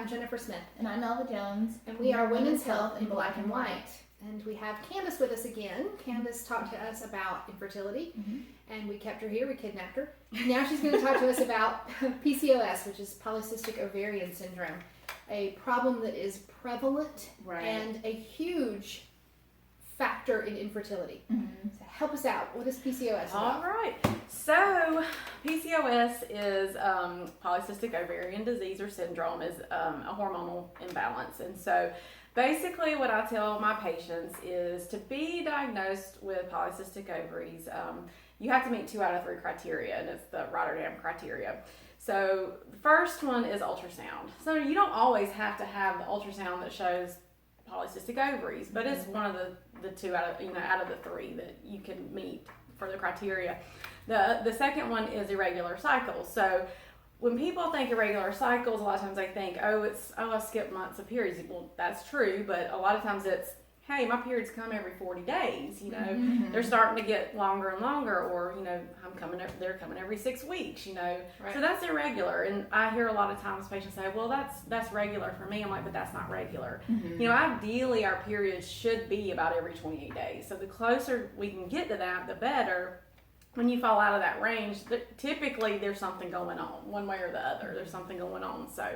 I'm Jennifer Smith. And I'm Melva Jones. And we are Women's Health in Black and White. And we have Candace with us again. Candace talked to us about infertility, and we kept her here. We kidnapped her. Now she's going to talk to us about PCOS, which is Polycystic Ovarian Syndrome, a problem that is prevalent and a huge factor in infertility. So help us out. What is PCOS about? All right. So PCOS is polycystic ovarian disease or syndrome, is a hormonal imbalance. And so basically what I tell my patients is to be diagnosed with polycystic ovaries, you have to meet 2 out of 3 criteria, and it's the Rotterdam criteria. So the first one is ultrasound. So you don't always have to have the ultrasound that shows polycystic ovaries, but it's one of the 2 out of the 3 that you can meet for the criteria. The second one is irregular cycles. So when people think irregular cycles, a lot of times they think, I skip months of periods. Well, that's true, but a lot of times it's, hey, my periods come every 40 days. They're starting to get longer and longer, or they're coming every 6 weeks. So that's irregular. And I hear a lot of times patients say, well, that's regular for me. I'm like, but that's not regular. Ideally our periods should be about every 28 days. So the closer we can get to that, the better. When you fall out of that range, typically there's something going on, one way or the other. There's something going on. So,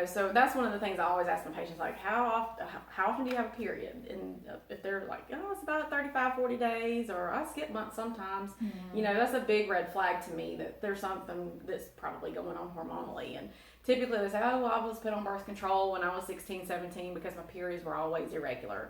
so that's one of the things I always ask my patients, like, how often do you have a period? And if they're like, it's about 35, 40 days, or I skip months sometimes, that's a big red flag to me that there's something that's probably going on hormonally. And typically they say, I was put on birth control when I was 16, 17 because my periods were always irregular.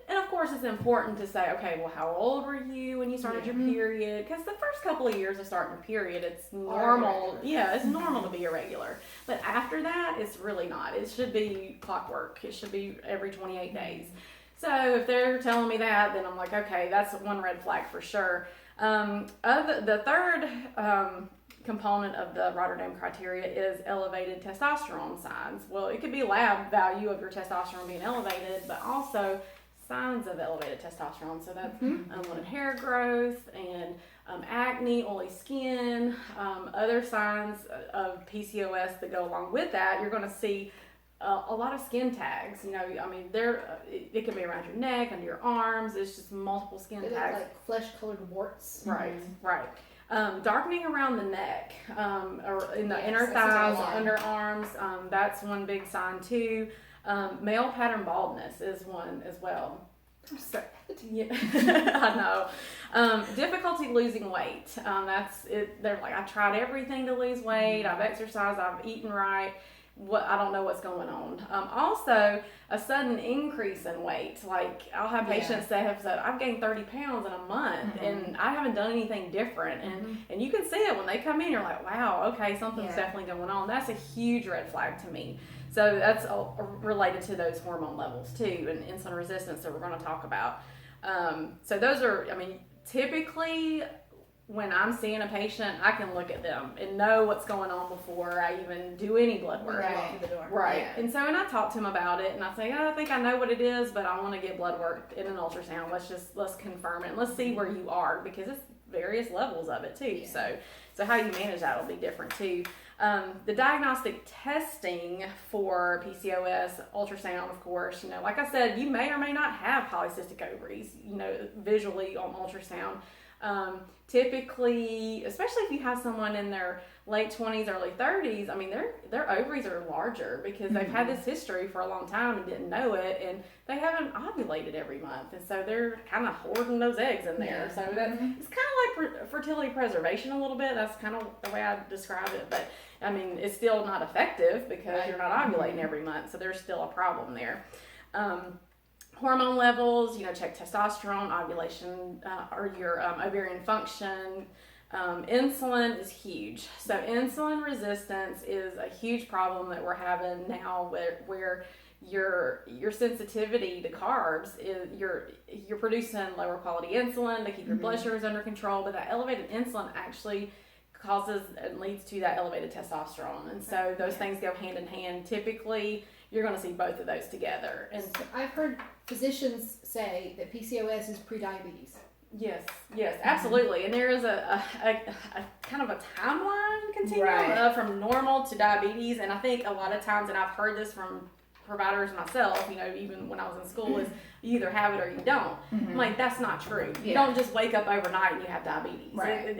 And of course, it's important to say, okay, well, how old were you when you started your period? Because the first couple of years of starting a period, it's normal. Yeah, it's normal to be irregular. But after that, it's really not. It should be clockwork. It should be every 28 days. So if they're telling me that, then I'm like, okay, that's one red flag for sure. The third component of the Rotterdam criteria is elevated testosterone signs. Well, it could be lab value of your testosterone being elevated, but also signs of elevated testosterone. So that's unwanted hair growth and acne, oily skin, other signs of PCOS that go along with that. You're going to see a lot of skin tags. It can be around your neck, under your arms. It's just multiple skin tags. Like flesh-colored warts. Right. Darkening around the neck, or in the inner thighs, underarms. That's one big sign too. Male pattern baldness is one as well. So, yeah, I know. Difficulty losing weight. That's it. They're like, I tried everything to lose weight. I've exercised. I've eaten right. I don't know what's going on. Also, a sudden increase in weight. Like, I'll have patients that have said, I've gained 30 pounds in a month, and I haven't done anything different. And you can see it when they come in. You're like, wow, okay, something's definitely going on. That's a huge red flag to me. So that's related to those hormone levels too, and insulin resistance that we're going to talk about. So those are, typically when I'm seeing a patient, I can look at them and know what's going on before I even do any blood work. Right. Yeah. And I talk to them about it, and I say, I think I know what it is, but I want to get blood work in an ultrasound. Let's confirm it, and let's see where you are, because it's various levels of it too. Yeah. So how you manage that will be different too. The diagnostic testing for PCOS, ultrasound, of course, like I said, you may or may not have polycystic ovaries, visually on ultrasound. Typically, especially if you have someone in their late 20s, early 30s, their ovaries are larger because they've had this history for a long time and didn't know it, and they haven't ovulated every month, and so they're kind of hoarding those eggs in there. So that it's kind of like fertility preservation a little bit. That's kind of the way I describe it, but it's still not effective because you're not ovulating every month, so there's still a problem there. Hormone levels, check testosterone, ovulation, or your ovarian function. Insulin is huge. So insulin resistance is a huge problem that we're having now, where your sensitivity to carbs is you're producing lower quality insulin to keep your blood sugars under control, but that elevated insulin actually causes and leads to that elevated testosterone, and so those things go hand in hand. Typically, you're going to see both of those together. And so I've heard physicians say that PCOS is prediabetes. Yes, absolutely. And there is a kind of a timeline continuum from normal to diabetes. And I think a lot of times, and I've heard this from providers myself, even when I was in school, is you either have it or you don't. I'm like, that's not true. You don't just wake up overnight and you have diabetes. Right.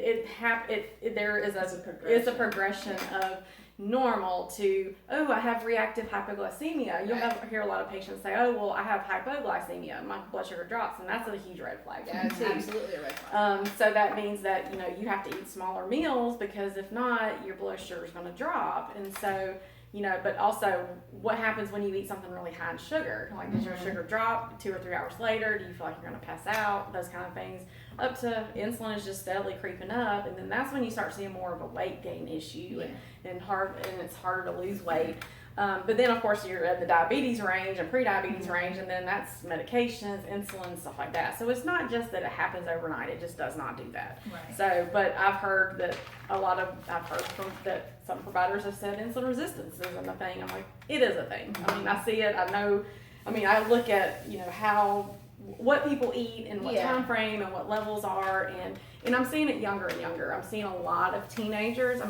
It's a progression of normal to, I have reactive hypoglycemia. You'll hear a lot of patients say, well, I have hypoglycemia, my blood sugar drops, and that's a huge red flag. Yeah, it's absolutely a red flag. So that means that, you have to eat smaller meals, because if not, your blood sugar is going to drop. And so, but also what happens when you eat something really high in sugar? Like, does your sugar drop 2 or 3 hours later? Do you feel like you're going to pass out? Those kind of things. Up to insulin is just steadily creeping up, and then that's when you start seeing more of a weight gain issue, and it's harder to lose weight. But then, of course, you're at the diabetes range and pre-diabetes range, and then that's medications, insulin, stuff like that. So it's not just that it happens overnight; it just does not do that. Right. So, but I've heard that that some providers have said insulin resistance isn't a thing. I'm like, it is a thing. I mean, I see it. I know. I mean, I look at what people eat and what time frame and what levels are, and I'm seeing it younger and younger. I'm seeing a lot of teenagers,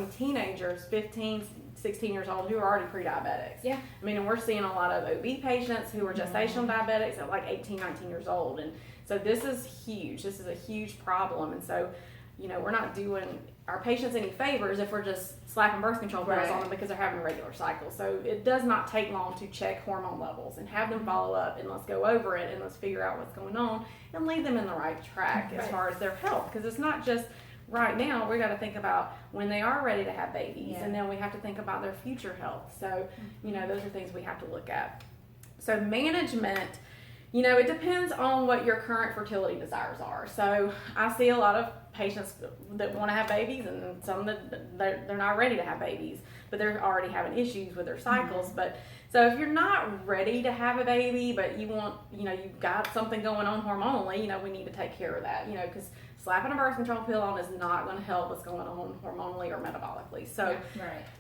15, 16 years old, who are already pre-diabetics. Yeah. I mean, and we're seeing a lot of OB patients who are gestational diabetics at like 18, 19 years old. And so this is huge. This is a huge problem. And so, we're not doing our patients any favors if we're just slapping birth control pills on them because they're having a regular cycle. So it does not take long to check hormone levels and have them follow up, and let's go over it and let's figure out what's going on and lead them in the right track as far as their health. Because it's not just right now. We got to think about when they are ready to have babies, and then we have to think about their future health. So, those are things we have to look at. So management, it depends on what your current fertility desires are. So I see a lot of patients that want to have babies, and some that they're not ready to have babies, but they're already having issues with their cycles. But so if you're not ready to have a baby, but you want, you've got something going on hormonally, we need to take care of that, because slapping a birth control pill on is not going to help what's going on hormonally or metabolically. So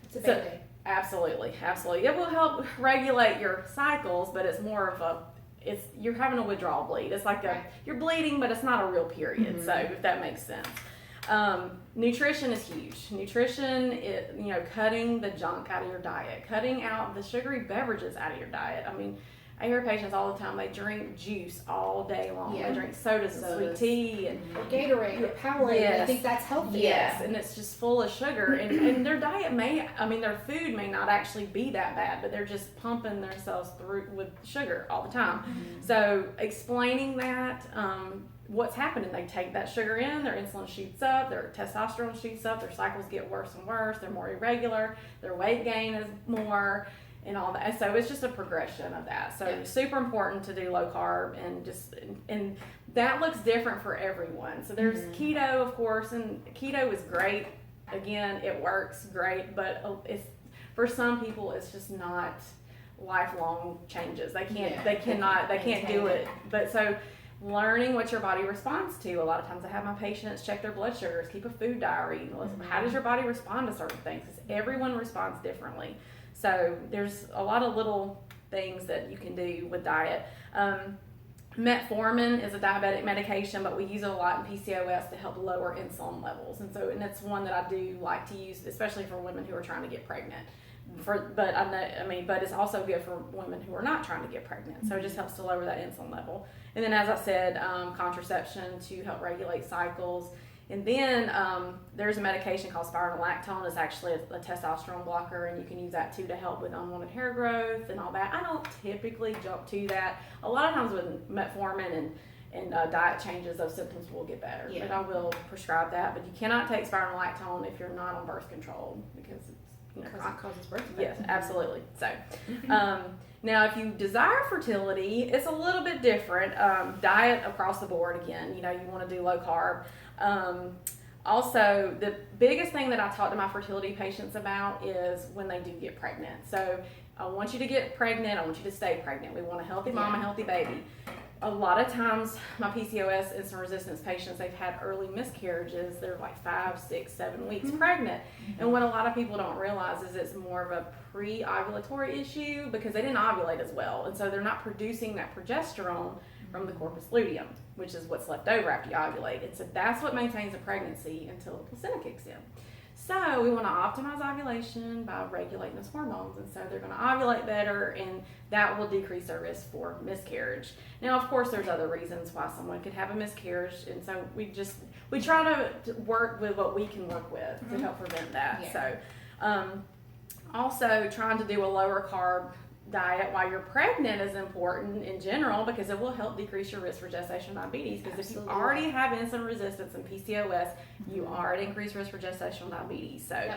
it's a big thing. Absolutely. It will help regulate your cycles, but it's more of you're having a withdrawal bleed. It's like you're bleeding, but it's not a real period. So if that makes sense. Nutrition is huge. Nutrition, cutting the junk out of your diet, cutting out the sugary beverages out of your diet. I mean, I hear patients all the time, they drink juice all day long. They drink sodas and sweet tea and Gatorade or Powerade. I think that's healthy. Yes, and it's just full of sugar. And their diet their food may not actually be that bad, but they're just pumping themselves through with sugar all the time. So explaining that, what's happening, they take that sugar in, their insulin shoots up, their testosterone shoots up, their cycles get worse and worse, they're more irregular, their weight gain is more, and all that. So it's just a progression of that. So super important to do low carb, and that looks different for everyone. So there's keto, of course, and keto is great. Again, it works great, but for some people it's just not lifelong changes. They can't do it. But so learning what your body responds to. A lot of times I have my patients check their blood sugars, keep a food diary. How does your body respond to certain things? Because everyone responds differently. So there's a lot of little things that you can do with diet. Metformin is a diabetic medication, but we use it a lot in PCOS to help lower insulin levels. And it's one that I do like to use, especially for women who are trying to get pregnant. But it's also good for women who are not trying to get pregnant. So it just helps to lower that insulin level. And then, as I said, contraception to help regulate cycles. And then there's a medication called spironolactone. It's actually a testosterone blocker, and you can use that too to help with unwanted hair growth and all that. I don't typically jump to that. A lot of times with metformin and diet changes, those symptoms will get better. But I will prescribe that. But you cannot take spironolactone if you're not on birth control, because it causes birth defects. Yes, absolutely. So, now if you desire fertility, it's a little bit different. Diet across the board again. You want to do low carb. Also, the biggest thing that I talk to my fertility patients about is when they do get pregnant. So I want you to get pregnant. I want you to stay pregnant. We want a healthy mom, a healthy baby. A lot of times, my PCOS insulin resistance patients, they've had early miscarriages. They're like 5, 6, 7 weeks pregnant. And what a lot of people don't realize is it's more of a pre-ovulatory issue because they didn't ovulate as well. And so they're not producing that progesterone from the corpus luteum, which is what's left over after you ovulate. And so that's what maintains a pregnancy until the placenta kicks in. So we want to optimize ovulation by regulating those hormones, and so they're going to ovulate better, and that will decrease their risk for miscarriage. Now, of course, there's other reasons why someone could have a miscarriage, and so we try to work with what we can work with to help prevent that. Yeah. So also trying to do a lower carb diet while you're pregnant is important in general, because it will help decrease your risk for gestational diabetes. Because if you already have insulin resistance and PCOS, you are at increased risk for gestational diabetes. So,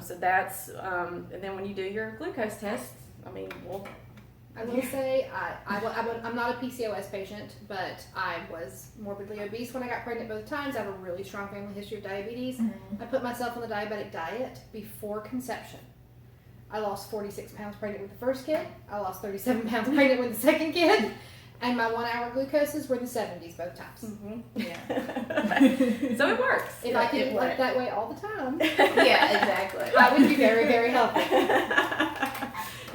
so that's and then when you do your glucose test, I mean, I will say I'm not a PCOS patient, but I was morbidly obese when I got pregnant both times. I have a really strong family history of diabetes. I put myself on the diabetic diet before conception. I lost 46 pounds pregnant with the first kid. I lost 37 pounds pregnant with the second kid. And my 1 hour glucoses were in the 70s both times. Yeah. So it works. If I could eat that way all the time. Yeah, exactly. I would be very, very healthy.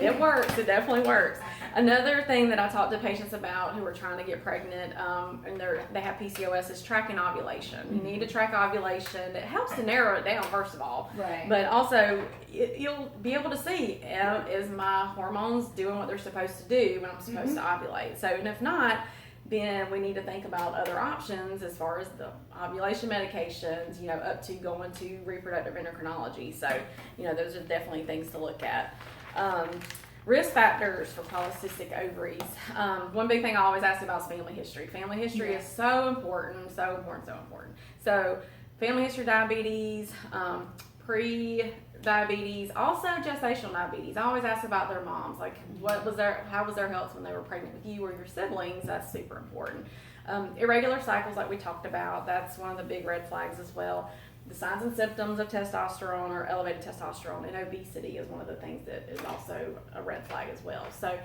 It works. It definitely works. Another thing that I talk to patients about who are trying to get pregnant and they have PCOS is tracking ovulation. You need to track ovulation. It helps to narrow it down, first of all. Right. But also, you'll be able to see, is my hormones doing what they're supposed to do when I'm supposed to ovulate? So, and if not, then we need to think about other options as far as the ovulation medications, up to going to reproductive endocrinology. So, those are definitely things to look at. Risk factors for polycystic ovaries. One big thing I always ask about is family history. Family history is so important. So family history, diabetes, pre-diabetes, also gestational diabetes. I always ask about their moms, like how was their health when they were pregnant with you or your siblings. That's super important. Irregular cycles, like we talked about, that's one of the big red flags as well. The signs and symptoms of testosterone or elevated testosterone, and obesity is one of the things that is also a red flag as well. So,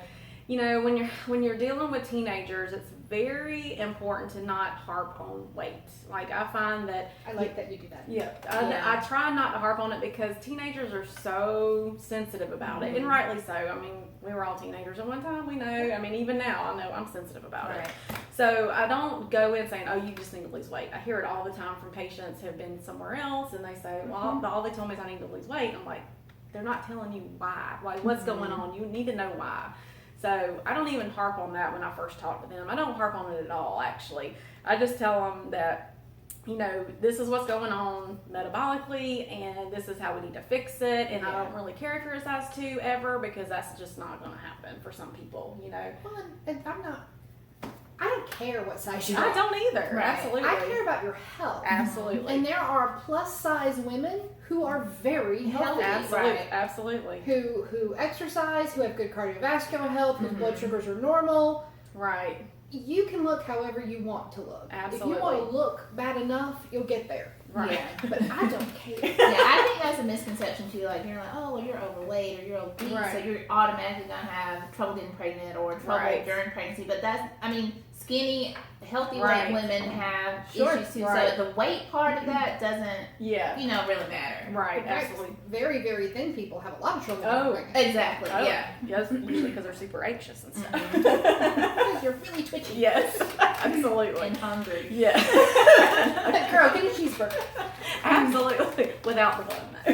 when you're dealing with teenagers, it's very important to not harp on weight. Like, I find that I like that you do that. Yeah, I try not to harp on it because teenagers are so sensitive about it, and rightly so. I mean, we were all teenagers at one time. We know. I mean, even now, I know I'm sensitive about it. So I don't go in saying, "Oh, you just need to lose weight." I hear it all the time from patients who have been somewhere else, and they say, "Well, all they told me is I need to lose weight." I'm like, they're not telling you why. Like, what's going on? You need to know why. So I don't even harp on that when I first talk to them. I don't harp on it at all, actually. I just tell them that, this is what's going on metabolically, and this is how we need to fix it. And I don't really care if you're a size 2 ever, because that's just not going to happen for some people, Well, and I don't care what size you are. I don't either. Right. Absolutely. I care about your health. Absolutely. And there are plus size women who are very healthy. Absolutely. Who exercise, who have good cardiovascular health, whose blood sugars are normal. Right. You can look however you want to look. Absolutely. If you want to look bad enough, you'll get there. Right. Yeah. But I don't care. I think that's a misconception too. Like, you're like, oh, well, you're overweight or you're obese, so you're automatically gonna have trouble getting pregnant or trouble during pregnancy. But skinny, healthy weight women have issues too. So the weight part of that doesn't, really matter. Right. Absolutely. Very, very thin people have a lot of trouble. Exactly. Oh, yeah. Yes, usually because they're super anxious and stuff. Because you're really twitchy. Yes. Absolutely. And hungry. Yeah. Girl, get a cheeseburger. Absolutely. Without the bun, though.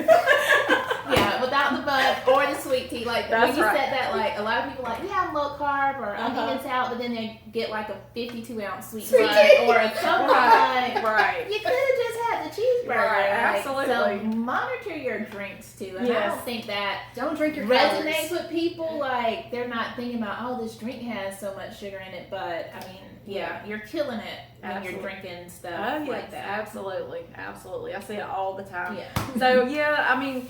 Yeah, without the bun or the sweet tea. Like, That's when you right. said that, like, a lot of people are like, yeah, I'm low carb or I'm eating salad, but then they get like a 52-ounce sweet bun or something like. Right. You could have just had the cheeseburger. Right, Like, absolutely. so monitor your drinks too. And I don't think that don't drink your resonates calories. with people. Like, they're not thinking about, oh, this drink has so much sugar in it, but I mean, you're killing it when you're drinking stuff like that. Absolutely. I see it all the time. Yeah. So, I mean,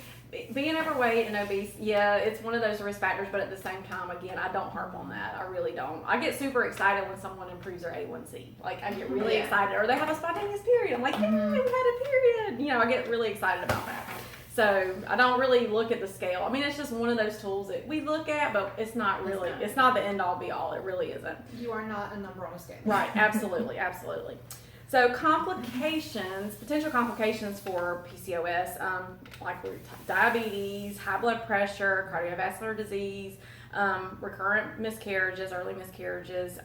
being overweight and obese, it's one of those risk factors, but at the same time, again, I don't harp on that. I really don't. I get super excited when someone improves their A1C. Like, I get really excited. Or they have a spontaneous period. I'm like, we had a period. I get really excited about that. So I don't really look at the scale. I mean, it's just one of those tools that we look at, but it's not really, it's not the end all be all. It really isn't. You are not a number on a scale. Right. Absolutely. So potential complications for PCOS, like diabetes, high blood pressure, cardiovascular disease, recurrent miscarriages, early miscarriages,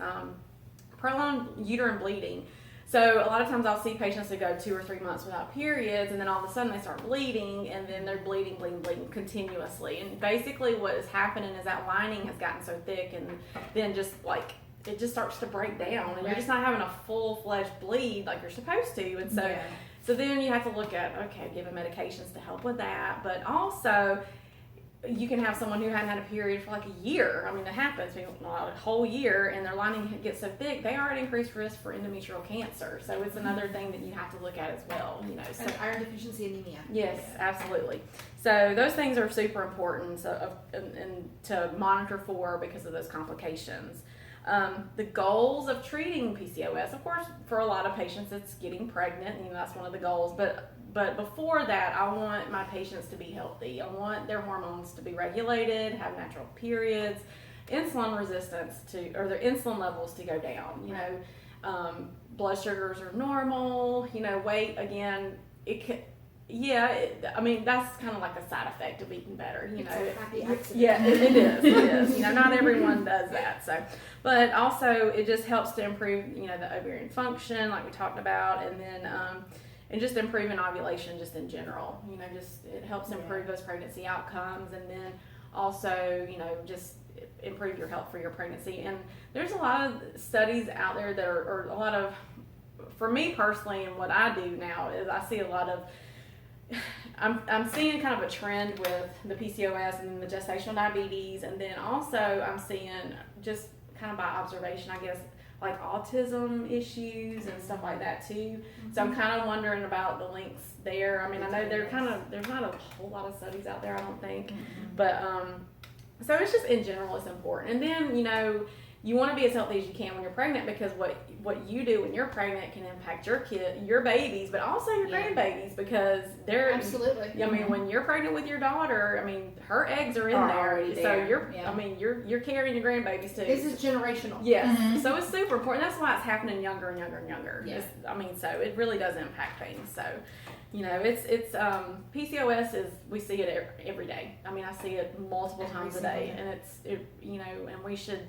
prolonged uterine bleeding. So a lot of times I'll see patients that go 2 or 3 months without periods, and then all of a sudden they start bleeding, and then they're bleeding continuously. And basically what is happening is that lining has gotten so thick, and then just like it just starts to break down, and you're just not having a full-fledged bleed like you're supposed to. And so, so then you have to look at, okay, giving medications to help with that, but also you can have someone who hadn't had a period for like a year. I mean, it happens, a whole year, and their lining gets so thick, they are at increased risk for endometrial cancer. So it's another thing that you have to look at as well, you know. So, and iron deficiency anemia. Yes, absolutely. So those things are super important and to monitor for because of those complications. The goals of treating PCOS, of course, for a lot of patients, it's getting pregnant. You know, that's one of the goals. But before that, I want my patients to be healthy. I want their hormones to be regulated, have natural periods, insulin resistance or their insulin levels to go down. You know, blood sugars are normal. You know, weight, again, I mean, that's kind of like a side effect of eating better, you know. It's a happy accident. Yeah, it is. You know, not everyone does that. So, but also it just helps to improve, you know, the ovarian function, like we talked about, and then and just improving ovulation just in general. You know, just it helps improve those pregnancy outcomes, and then also, you know, just improve your health for your pregnancy. And there's a lot of studies out there that are a lot of, for me personally, and what I do now is I see a lot of, I'm seeing kind of a trend with the PCOS and the gestational diabetes, and then also I'm seeing just kind of by observation, I guess, like autism issues and stuff like that too. So I'm kind of wondering about the links there. I mean, I know there's not a whole lot of studies out there, I don't think, but so it's just in general it's important. And then, you know, you want to be as healthy as you can when you're pregnant, because what you do when you're pregnant can impact your babies, but also your grandbabies, because they're absolutely. I mean, when you're pregnant with your daughter, I mean, her eggs are in there, so you're carrying your grandbabies too. This is generational. Yes, so it's super important. That's why it's happening younger and younger and younger. Yeah. I mean, so it really does impact things. So, you know, it's PCOS is, we see it every day. I mean, I see it multiple times a day, and you know, and we should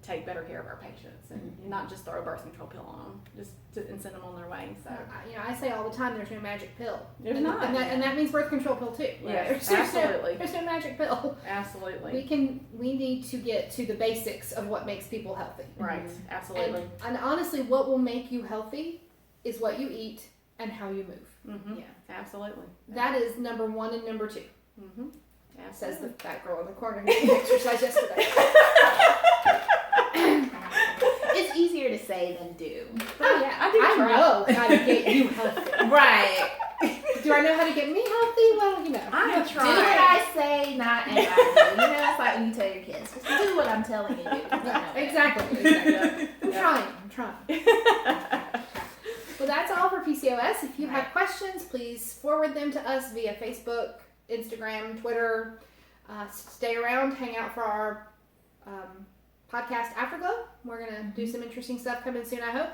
take better care of our patients and not just throw a birth control pill on them, just and send them on their way. So, you know, I say all the time, there's no magic pill. There's not, and that means birth control pill too. Yes, absolutely. There's no magic pill. Absolutely. We need to get to the basics of what makes people healthy. Right. Absolutely. And honestly, what will make you healthy is what you eat and how you move. Yeah. Absolutely. That is number 1 and number 2. Says the fat girl in the corner who didn't exercise yesterday. It's easier to say than do. Oh yeah, I know how to get you healthy. Right. Do I know how to get me healthy? Well, you know, I do what I say, not and I do. You know, it's like when you tell your kids, just do what I'm telling you to do. Exactly. I'm trying. Well, that's all for PCOS. If you have questions, please forward them to us via Facebook, Instagram, Twitter. Stay around, hang out for our podcast Afterglow. We're going to do some interesting stuff coming soon, I hope.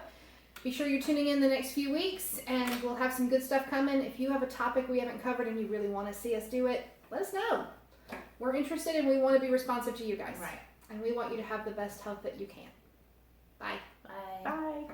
Be sure you're tuning in the next few weeks, and we'll have some good stuff coming. If you have a topic we haven't covered and you really want to see us do it, let us know. We're interested, and we want to be responsive to you guys. Right. And we want you to have the best health that you can. Bye. Bye. Bye.